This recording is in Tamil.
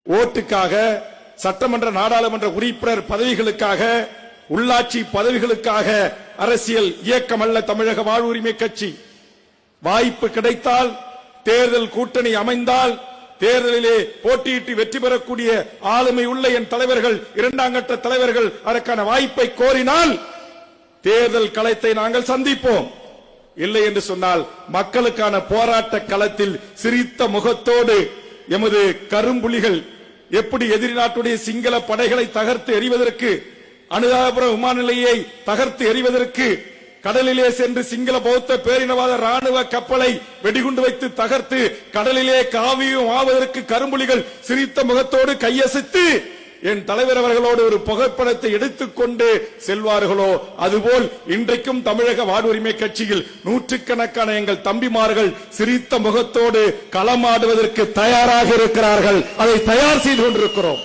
ஓட்டுக்காக, சட்டமன்ற நாடாளுமன்ற உறுப்பினர் பதவிகளுக்காக, உள்ளாட்சி பதவிகளுக்காக அரசியல் இயக்கம் அல்ல தமிழக வாழ்வுரிமை கட்சி. வாய்ப்பு கிடைத்தால், தேர்தல் கூட்டணி அமைந்தால், தேர்தலிலே போட்டியிட்டு வெற்றி பெறக்கூடிய ஆளுமை உள்ள என் தலைவர்கள், இரண்டாம் கட்ட தலைவர்கள் அதற்கான வாய்ப்பை கோரினால் தேர்தல் களத்தை நாங்கள் சந்திப்போம். இல்லை என்று சொன்னால் மக்களுக்கான போராட்ட களத்தில் சிரித்த முகத்தோடு எமது கரும்புலிகள் எப்படி எதிரி நாட்டுடைய சிங்கள படைகளை தகர்த்து எறிவதற்கு, அனுராதபுரம் விமான நிலையை தகர்த்து எறிவதற்கு, கடலிலே சென்று சிங்கள பௌத்த பேரினவாத ராணுவ கப்பலை வெடிகுண்டு வைத்து தகர்த்து கடலிலே காவியும் ஆவதற்கு கரும்புலிகள் சிரித்த முகத்தோடு கையசைத்து என் தலைவர் அவர்களோடு ஒரு புகைப்படத்தை எடுத்துக்கொண்டு செல்வார்களோ, அதுபோல் இன்றைக்கும் தமிழக வாழ்வுரிமை கட்சியில் நூற்றுக்கணக்கான எங்கள் தம்பிமார்கள் சிரித்த முகத்தோடு களமாடுவதற்கு தயாராக இருக்கிறார்கள். அதை தயார் செய்து கொண்டிருக்கிறோம்.